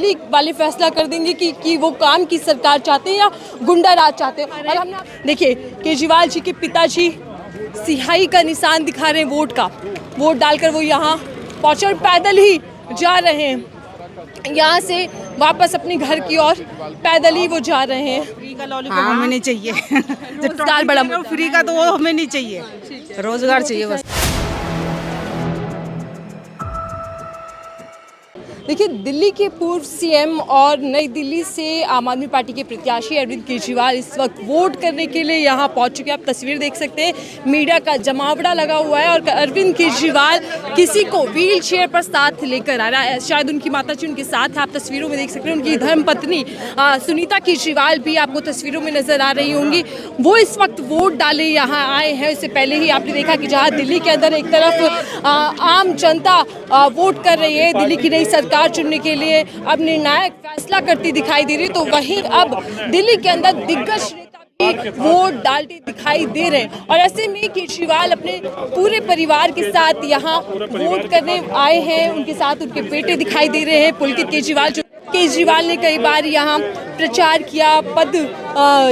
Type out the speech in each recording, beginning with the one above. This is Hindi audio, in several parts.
दिल्ली वाले फैसला कर देंगे कि वो काम की सरकार चाहते हैं या गुंडा राज चाहते हैं। और हमने देखिए केजरीवाल जी के पिताजी सिहाई का निशान दिखा रहे हैं वोट का, वोट डालकर वो यहाँ पहुँचे और पैदल ही जा रहे हैं, यहाँ से वापस अपने घर की ओर पैदल ही वो जा रहे हैं। फ्री का लॉलीपॉप हमें नहीं चाहिए। रोजगार बड़ा फ्री का तो वो हमें नहीं चाहिए, रोजगार चाहिए बस। देखिए दिल्ली के पूर्व सीएम और नई दिल्ली से आम आदमी पार्टी के प्रत्याशी अरविंद केजरीवाल इस वक्त वोट करने के लिए यहाँ पहुँच चुके हैं। आप तस्वीर देख सकते हैं, मीडिया का जमावड़ा लगा हुआ है और अरविंद केजरीवाल किसी को व्हील चेयर पर साथ लेकर आ रहा है। शायद उनकी माताजी उनके साथ है, आप तस्वीरों में देख सकते हैं। उनकी धर्मपत्नी सुनीता केजरीवाल भी आपको तस्वीरों में नजर आ रही होंगी। वो इस वक्त वोट डाले यहाँ आए हैं। इससे पहले ही आपने देखा कि जहाँ दिल्ली के अंदर एक तरफ आम जनता वोट कर रही है दिल्ली की नई सरकार चुनने के लिए, अब निर्णायक फैसला करती दिखाई दे रही, तो वहीं अब दिल्ली के अंदर दिग्गज नेता भी वोट डालते दिखाई दे रहे हैं। और ऐसे में केजरीवाल अपने पूरे परिवार के साथ यहाँ वोट करने आए हैं। उनके साथ उनके बेटे दिखाई दे रहे हैं, पुलकित केजरीवाल। जो केजरीवाल ने कई बार यहाँ प्रचार किया, पद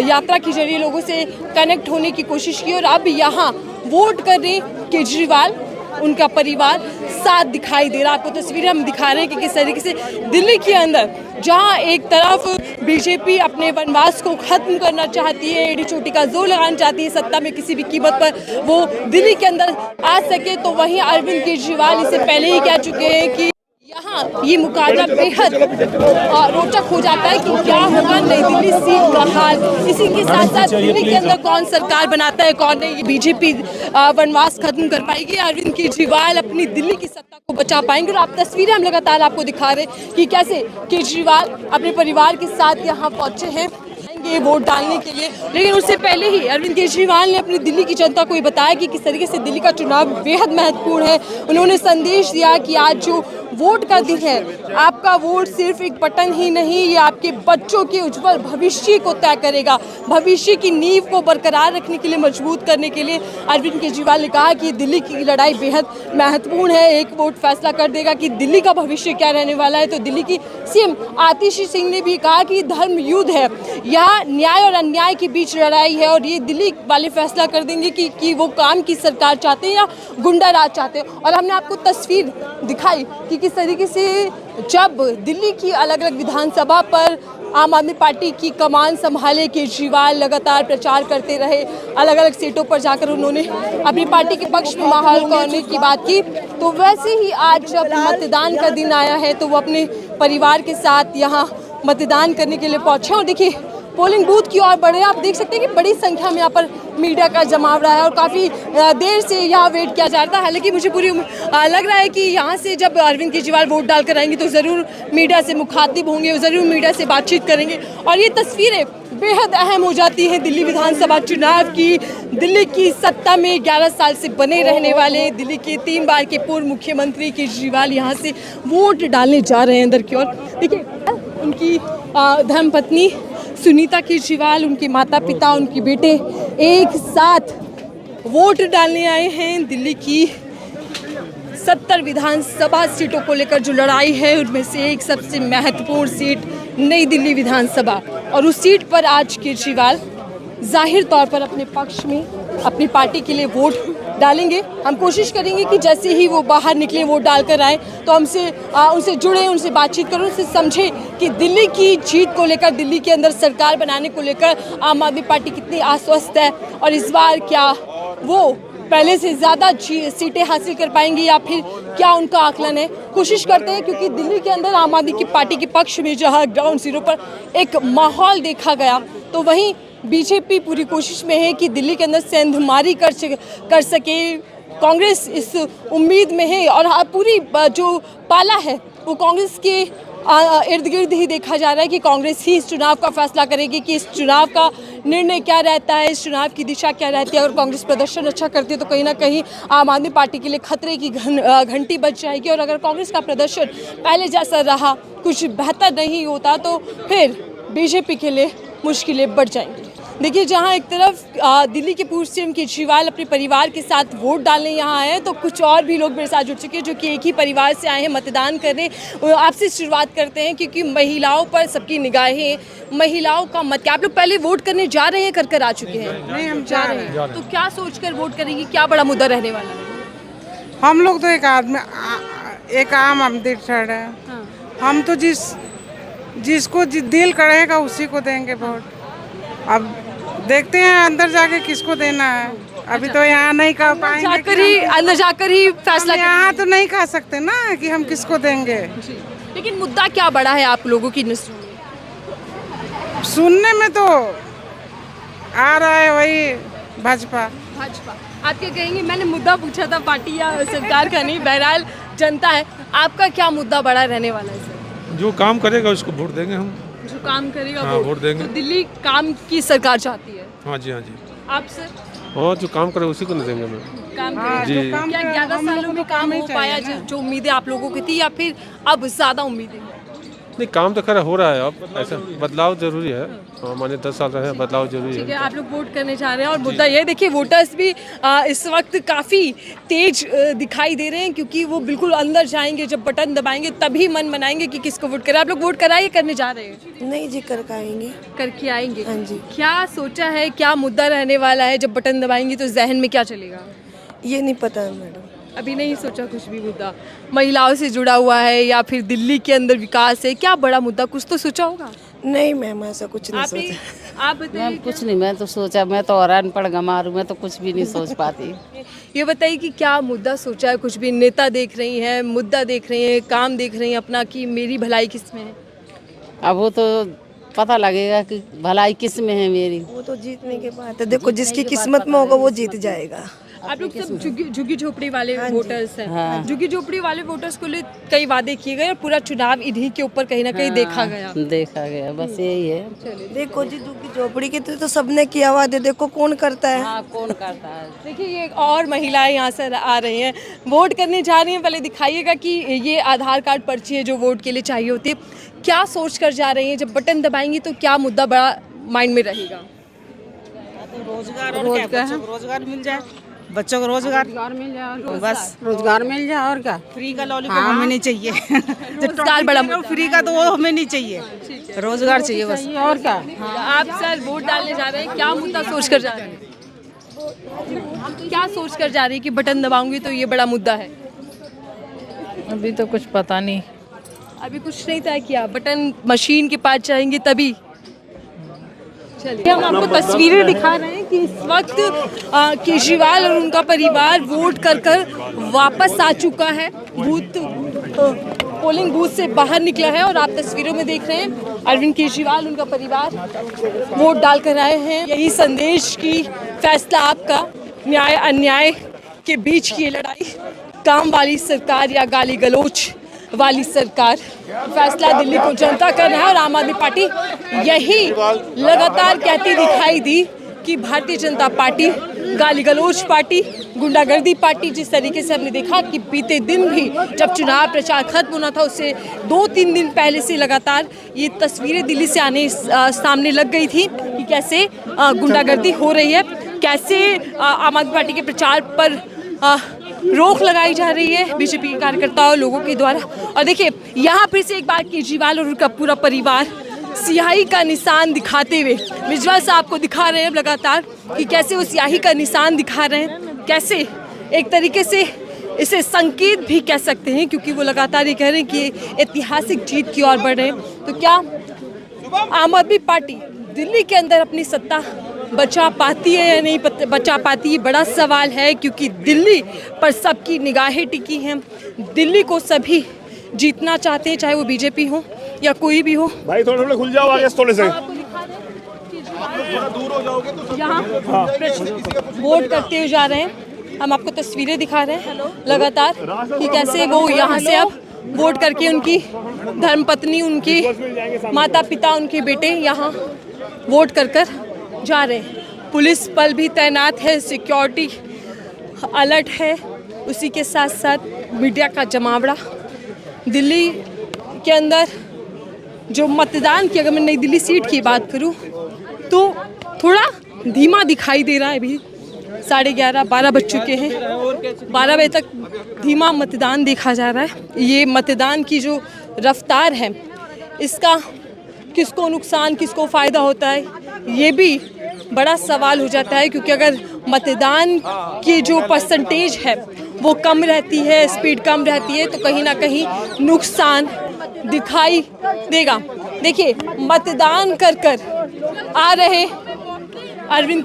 यात्रा के जरिए लोगों से कनेक्ट होने की कोशिश की और अब यहाँ वोट करने केजरीवाल उनका परिवार साथ दिखाई दे रहा। आपको तस्वीरें हम दिखा रहे हैं कि किस तरीके से दिल्ली के अंदर जहां एक तरफ बीजेपी अपने वनवास को खत्म करना चाहती है, एड़ी चोटी का जोर लगाना चाहती है, सत्ता में किसी भी कीमत पर वो दिल्ली के अंदर आ सके, तो वहीं अरविंद केजरीवाल इससे पहले ही कह चुके हैं कि यहाँ ये मुकाबला बेहद रोचक हो जाता है कि क्या होगा नई दिल्ली सीट का हाल। इसी के साथ साथ दिल्ली के अंदर कौन सरकार बनाता है, कौन नहीं, बीजेपी वनवास खत्म कर पाएगी, अरविंद केजरीवाल अपनी दिल्ली की सत्ता को बचा पाएंगे। और आप तस्वीरें हम लगातार आपको दिखा रहे हैं कि कैसे केजरीवाल अपने परिवार के साथ यहाँ पहुंचे हैं वोट डालने के लिए। लेकिन उससे पहले ही अरविंद केजरीवाल ने अपनी दिल्ली की जनता को ये बताया कि किस तरीके से दिल्ली का चुनाव बेहद महत्वपूर्ण है। उन्होंने संदेश दिया कि आज जो वोट का दिन है, आपका वोट सिर्फ एक बटन ही नहीं, ये आपके बच्चों के उज्जवल भविष्य को तय करेगा। भविष्य की नींव को बरकरार रखने के लिए, मजबूत करने के लिए अरविंद केजरीवाल ने कहा कि दिल्ली की लड़ाई बेहद महत्वपूर्ण है। एक वोट फैसला कर देगा कि दिल्ली का भविष्य क्या रहने वाला है। तो दिल्ली की सीएम आतिशी सिंह ने भी कहा कि धर्म युद्ध है, यहाँ न्याय और अन्याय के बीच लड़ाई है और ये दिल्ली वाले फैसला कर देंगे कि वो काम की सरकार चाहते हैं या गुंडा राज चाहते हैं। और हमने आपको तस्वीर दिखाई कि किस तरीके से जब दिल्ली की अलग अलग विधानसभा पर आम आदमी पार्टी की कमान संभाले केजरीवाल लगातार प्रचार करते रहे, अलग अलग सीटों पर जाकर उन्होंने अपनी पार्टी के पक्ष में माहौल करने की बात की। तो वैसे ही आज जब मतदान का दिन आया है तो वो अपने परिवार के साथ यहाँ मतदान करने के लिए पहुंचे। और देखिए पोलिंग बूथ की ओर बढ़े, आप देख सकते हैं कि बड़ी संख्या में यहाँ पर मीडिया का जमाव रहा है और काफ़ी देर से यहाँ वेट किया जा रहा था। हालांकि मुझे पूरी लग रहा है कि यहाँ से जब अरविंद केजरीवाल वोट डालकर आएंगे तो ज़रूर मीडिया से मुखातिब होंगे, ज़रूर मीडिया से बातचीत करेंगे। और ये तस्वीरें बेहद अहम हो जाती हैं दिल्ली विधानसभा चुनाव की। दिल्ली की सत्ता में 11 साल से बने रहने वाले दिल्ली के 3 बार के पूर्व मुख्यमंत्री केजरीवाल यहाँ से वोट डालने जा रहे हैं अंदर की ओर। देखिए उनकी धर्मपत्नी सुनीता केजरीवाल, उनके माता पिता, उनके बेटे एक साथ वोट डालने आए हैं। दिल्ली की 70 विधानसभा सीटों को लेकर जो लड़ाई है उनमें से एक सबसे महत्वपूर्ण सीट नई दिल्ली विधानसभा, और उस सीट पर आज केजरीवाल जाहिर तौर पर अपने पक्ष में अपनी पार्टी के लिए वोट डालेंगे। हम कोशिश करेंगे कि जैसे ही वो बाहर निकले वोट डालकर आए तो उनसे जुड़े, उनसे बातचीत करें, उनसे समझें कि दिल्ली की जीत को लेकर, दिल्ली के अंदर सरकार बनाने को लेकर आम आदमी पार्टी कितनी आश्वस्त है और इस बार क्या वो पहले से ज़्यादा सीटें हासिल कर पाएंगी या फिर क्या उनका आकलन है। कोशिश करते हैं क्योंकि दिल्ली के अंदर आम आदमी की पार्टी के पक्ष में जहाँ ग्राउंड जीरो पर एक माहौल देखा गया, तो वहीं बीजेपी पूरी कोशिश में है कि दिल्ली के अंदर सेंधमारी कर सके। कांग्रेस इस उम्मीद में है और पूरी जो पाला है वो कांग्रेस के इर्द गिर्द ही देखा जा रहा है कि कांग्रेस ही इस चुनाव का फैसला करेगी कि इस चुनाव का निर्णय क्या रहता है, इस चुनाव की दिशा क्या रहती है। और कांग्रेस प्रदर्शन अच्छा करती है तो कहीं ना कहीं आम आदमी पार्टी के लिए खतरे की घंटी बज जाएगी। और अगर कांग्रेस का प्रदर्शन पहले जैसा रहा, कुछ बेहतर नहीं होता, तो फिर बीजेपी के लिए मुश्किलें बढ़ जाएंगी। देखिए, जहां एक तरफ दिल्ली के पूर्व सीएम केजरीवाल अपने परिवार के साथ वोट डालने यहाँ आए हैं, तो कुछ और भी लोग मेरे साथ जुड़ चुके हैं जो कि एक ही परिवार से आए हैं मतदान करने। आपसे शुरुआत करते हैं क्योंकि महिलाओं पर सबकी निगाहें, महिलाओं का मत। क्या आप लोग पहले वोट करने जा रहे हैं, कर आ चुके हैं? नहीं, हम जा रहे हैं। तो क्या सोचकर वोट करेंगे, क्या बड़ा मुद्दा रहने वाला है? हम लोग तो एक आम आदमी ठहरे है। हाँ। हम तो जिसको दिल करेगा उसी को देंगे वोट। अब देखते हैं अंदर जाके किसको देना है। अभी तो यहाँ नहीं कह पाएंगे, अंदर जाकर ही फैसला। यहाँ तो नहीं कह सकते ना कि हम किसको देंगे। लेकिन मुद्दा क्या बड़ा है आप लोगों की नजरों में? सुनने में तो आ रहा है वही भाजपा। आप क्या कहेंगे? मैंने मुद्दा पूछा था पार्टी या सरकार का नहीं, बहरहाल जनता है। आपका क्या मुद्दा बड़ा रहने वाला है सर? जो काम करेगा उसको वोट देंगे हम। जो काम करेगा हाँ, वोट देंगे। तो दिल्ली काम की सरकार चाहती है। हाँ जी, हाँ जी। आप सर? और जो काम करे उसी को नहीं देंगे मैं। काम हाँ, जी। करेगा। क्या 11 सालों में काम हो पाया जो उम्मीदें आप लोगों की थी, या फिर अब ज्यादा उम्मीदें? नहीं, काम तो खैर हो रहा है। अब ऐसा बदलाव जरूरी है। माने 10 साल रहे, बदलाव जरूरी ठीक है, है। आप लोग वोट करने जा रहे हैं और मुद्दा ये देखिए, वोटर्स भी इस वक्त काफ़ी तेज दिखाई दे रहे हैं क्योंकि वो बिल्कुल अंदर जाएंगे, जब बटन दबाएंगे तभी मन बनाएंगे कि किसको वोट करें। आप लोग वोट कराइए, करने जा रहे हैं? नहीं जी, कर आएंगे। करके आएंगे। हाँ जी। क्या सोचा है, क्या मुद्दा रहने वाला है? जब बटन दबाएंगे तो जहन में क्या चलेगा? ये नहीं पता है मैडम। अभी नहीं सोचा कुछ भी मुद्दा? महिलाओं से जुड़ा हुआ है या फिर दिल्ली के अंदर विकास है? क्या बड़ा मुद्दा कुछ तो सोचा होगा? नहीं मैम, ऐसा कुछ नहीं आप सोचा। आप बताइए। मैम कुछ नहीं, मैं तो सोचा, मैं तो और अनपढ़ गंवार हूँ, मैं तो कुछ भी नहीं सोच पाती। ये बताइए कि क्या मुद्दा सोचा है? कुछ भी नेता देख रही हैं, मुद्दा देख रही हैं, काम देख रही हैं अपना कि मेरी भलाई किस में है? अब वो तो पता लगेगा कि भलाई किस में है मेरी। वो तो जीतने के बाद है। देखो, जिसकी किस्मत में होगा वो जीत जाएगा। आप लोग सब झुग्गी झोपड़ी वाले वोटर्स हैं। हाँ। झुग्गी झोपड़ी वाले वोटर्स को लिए कई वादे किए गए और पूरा चुनाव इन्हीं के ऊपर कहीं ना कहीं देखा गया। देखा गया, बस यही है। देखो जी, झुग्गी झोपड़ी के तो सबने किया वादे, देखो कौन करता है। हाँ, कौन करता है। देखिए, ये और महिलाएं यहाँ से आ रही हैं, वोट करने जा रही हैं। पहले दिखाइएगा कि ये आधार कार्ड पर्ची है जो वोट के लिए चाहिए होती है। क्या सोच कर जा रही हैं? जब बटन दबाएंगी तो क्या मुद्दा बड़ा माइंड में रहेगा? रोजगार मिल जाए, बच्चों को रोजगार मिल जाए, बस रोजगार मिल जाए और क्या। फ्री का लॉलीपॉप हमें नहीं चाहिए। रोजगार बड़ा मुद्दा फ्री का तो वो हमें नहीं चाहिए, रोजगार चाहिए बस। और क्या। आप सर वोट डालने जा रहे हैं, क्या मुद्दा सोच कर जा रहे हैं? क्या सोच कर जा रही है कि बटन दबाऊंगी तो ये बड़ा मुद्दा है? अभी तो कुछ पता नहीं। अभी कुछ नहीं तय किया, बटन मशीन के पास जाएंगे तभी। चलिए, हम आपको तस्वीरें दिखा रहे हैं कि इस वक्त केजरीवाल और उनका परिवार वोट कर वापस आ चुका है। पोलिंग बूथ से बाहर निकला है और आप तस्वीरों में देख रहे हैं अरविंद केजरीवाल, उनका परिवार वोट डाल कर आए हैं। यही संदेश की फैसला आपका, न्याय अन्याय के बीच की ये लड़ाई, काम वाली सरकार या गाली गलोच वाली सरकार, फैसला दिल्ली को जनता कर रहा है। और आम आदमी पार्टी यही लगातार कहती दिखाई दी कि भारतीय जनता पार्टी गाली गलोच पार्टी, गुंडागर्दी पार्टी। जिस तरीके से हमने देखा कि बीते दिन भी जब चुनाव प्रचार खत्म होना था उससे 2-3 दिन पहले से लगातार ये तस्वीरें दिल्ली से आने सामने लग गई थी कि कैसे गुंडागर्दी हो रही है, कैसे आम आदमी पार्टी के प्रचार पर रोक लगाई जा रही है बीजेपी के कार्यकर्ताओं लोगों के द्वारा। और देखिए, यहाँ फिर से एक बार केजरीवाल और उनका पूरा परिवार स्याही का निशान दिखाते हुए, विजुअल साहब को दिखा रहे हैं लगातार कि कैसे वो स्याही का निशान दिखा रहे हैं, कैसे एक तरीके से इसे संकेत भी कह सकते हैं क्योंकि वो लगातार ये कह रहे हैं कि ऐतिहासिक जीत की ओर बढ़ रहे हैं। तो क्या आम आदमी पार्टी दिल्ली के अंदर अपनी सत्ता बचा पाती है या नहीं बचा पाती, ये बड़ा सवाल है क्योंकि दिल्ली पर सबकी निगाहें टिकी हैं। दिल्ली को सभी जीतना चाहते हैं, चाहे वो बीजेपी हो या कोई भी हो। भाई थोड़ा खुल जाओ आगे थोड़े से, यहाँ वोट करते हुए जा रहे हैं। हम आपको तस्वीरें दिखा रहे हैं लगातार कि कैसे वो यहाँ से अब वोट करके उनकी धर्मपत्नी, उनकी माता पिता, उनके बेटे यहाँ वोट कर जा रहे हैं। पुलिस बल भी तैनात है, सिक्योरिटी अलर्ट है, उसी के साथ साथ मीडिया का जमावड़ा। दिल्ली के अंदर जो मतदान की, अगर मैं नई दिल्ली सीट की बात करूं तो थोड़ा धीमा दिखाई दे रहा है। अभी 11:30-12 बज चुके हैं। 12 बजे तक धीमा मतदान देखा जा रहा है। ये मतदान की जो रफ्तार है, इसका किसको नुकसान, किसको फ़ायदा होता है, ये भी बड़ा सवाल हो जाता है। क्योंकि अगर मतदान की जो परसेंटेज है वो कम रहती है, स्पीड कम रहती है, तो कहीं ना कहीं नुकसान दिखाई देगा। देखिए, मतदान कर कर आ रहे अरविंद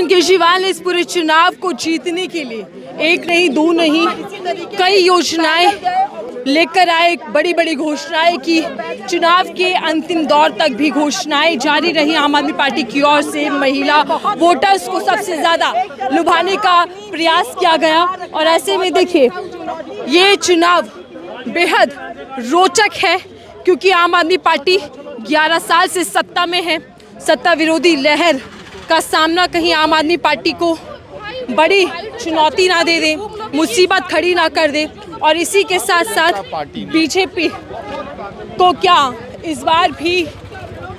केजरीवाल ने इस पूरे चुनाव को जीतने के लिए एक नहीं, दो नहीं, कई योजनाएं लेकर आए, बड़ी बड़ी घोषणाएं की। चुनाव के अंतिम दौर तक भी घोषणाएं जारी रही आम आदमी पार्टी की ओर से। महिला वोटर्स को सबसे ज़्यादा लुभाने का प्रयास किया गया। और ऐसे में देखिए, ये चुनाव बेहद रोचक है, क्योंकि आम आदमी पार्टी 11 साल से सत्ता में है। सत्ता विरोधी लहर का सामना कहीं आम आदमी पार्टी को बड़ी चुनौती ना दे दे, मुसीबत खड़ी ना कर दे। और इसी के साथ साथ बीजेपी को क्या इस बार भी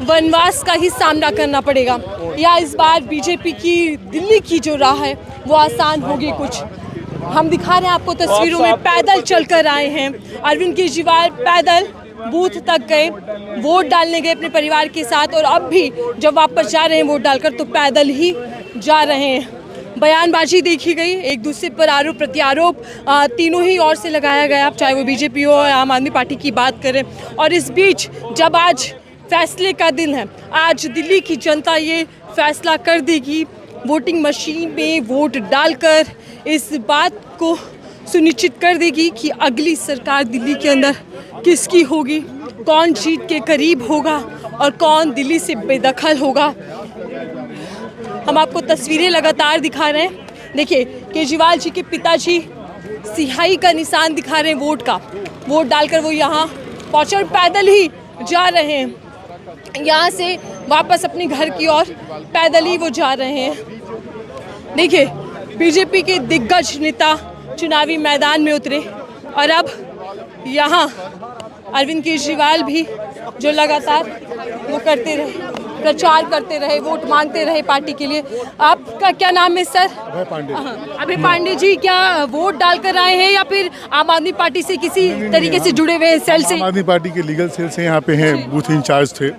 वनवास का ही सामना करना पड़ेगा, या इस बार बीजेपी की दिल्ली की जो राह है वो आसान होगी कुछ। हम दिखा रहे हैं आपको तस्वीरों में, पैदल चलकर आए हैं अरविंद केजरीवाल। पैदल बूथ तक गए, वोट डालने गए अपने परिवार के साथ, और अब भी जब वापस जा रहे हैं वोट डालकर तो पैदल ही जा रहे हैं। बयानबाजी देखी गई, एक दूसरे पर आरोप प्रत्यारोप तीनों ही ओर से लगाया गया, चाहे वो बीजेपी हो या आम आदमी पार्टी की बात करें। और इस बीच जब आज फैसले का दिन है, आज दिल्ली की जनता ये फैसला कर देगी, वोटिंग मशीन में वोट डालकर इस बात को सुनिश्चित कर देगी कि अगली सरकार दिल्ली के अंदर किसकी होगी, कौन जीत के करीब होगा और कौन दिल्ली से बेदखल होगा। हम आपको तस्वीरें लगातार दिखा रहे हैं। देखिए, केजरीवाल जी के पिताजी सिहाई का निशान दिखा रहे हैं वोट का। वोट डालकर वो यहाँ पहुँचे और पैदल ही जा रहे हैं। यहाँ से वापस अपने घर की ओर पैदल ही वो जा रहे हैं। देखिए, बीजेपी के दिग्गज नेता चुनावी मैदान में उतरे, और अब यहाँ अरविंद केजरीवाल भी जो लगातार वो करते रहे, प्रचार करते रहे, वोट मांगते रहे पार्टी के लिए। आपका क्या नाम है सर? अभय पांडे। अभय पांडे जी, क्या वोट डालकर आए हैं या फिर आम आदमी पार्टी से किसी तरीके से जुड़े हुए सेल से? आम आदमी पार्टी के लीगल सेल से यहाँ पे हैं, बूथ इंचार्ज थे।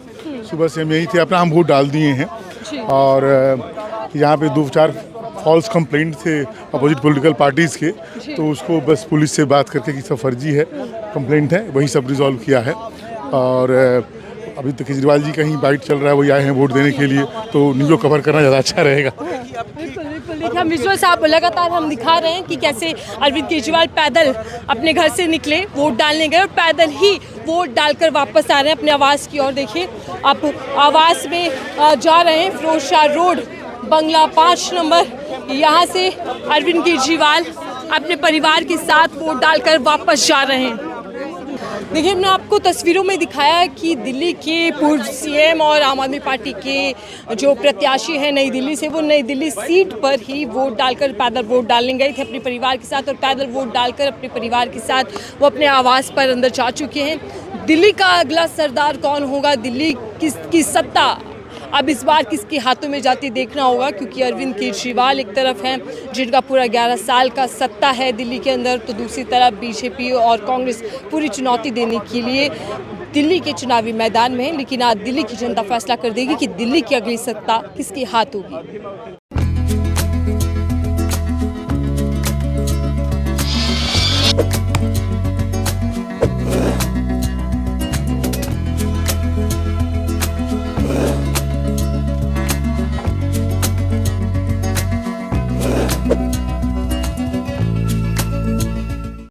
सुबह से हम यही थे, अपना हम वोट डाल दिए हैं। और यहाँ पे 2-4 फॉल्स कंप्लेंट थे अपोजिट पॉलिटिकल पार्टीज़ के, तो उसको बस पुलिस से बात करके कि सब फर्जी है, कंप्लेंट है, वही सब रिजॉल्व किया है। और अभी तो केजरीवाल जी का ही बाइट चल रहा है, वही आए हैं वोट देने के लिए, तो न्यूज़ को कवर करना ज़्यादा अच्छा रहेगा। बिल्कुल बिल्कुल, देखिए हम विजुअल साहब लगातार हम दिखा रहे हैं कि कैसे अरविंद केजरीवाल पैदल अपने घर से निकले, वोट डालने गए और पैदल ही वोट डालकर वापस आ रहे हैं अपने आवास की ओर। देखिए, आप आवास में जा रहे हैं, फिरोजशाह रोड, बंगला 5 नंबर। यहाँ से अरविंद केजरीवाल अपने परिवार के साथ वोट डालकर वापस जा रहे हैं। देखिए, हमने आपको तस्वीरों में दिखाया कि दिल्ली के पूर्व सीएम और आम आदमी पार्टी के जो प्रत्याशी हैं नई दिल्ली से, वो नई दिल्ली सीट पर ही वोट डालकर पैदल वोट डालने गए थे अपने परिवार के साथ, और पैदल वोट डालकर अपने परिवार के साथ वो अपने आवास पर अंदर जा चुके हैं। दिल्ली का अगला सरदार कौन होगा, दिल्ली किसकी सत्ता अब इस बार किसके हाथों में जाती देखना होगा, क्योंकि अरविंद केजरीवाल एक तरफ हैं जिनका पूरा 11 साल का सत्ता है दिल्ली के अंदर, तो दूसरी तरफ बीजेपी और कांग्रेस पूरी चुनौती देने के लिए दिल्ली के चुनावी मैदान में है। लेकिन आज दिल्ली की जनता फैसला कर देगी कि दिल्ली की अगली सत्ता किसके हाथ होगी।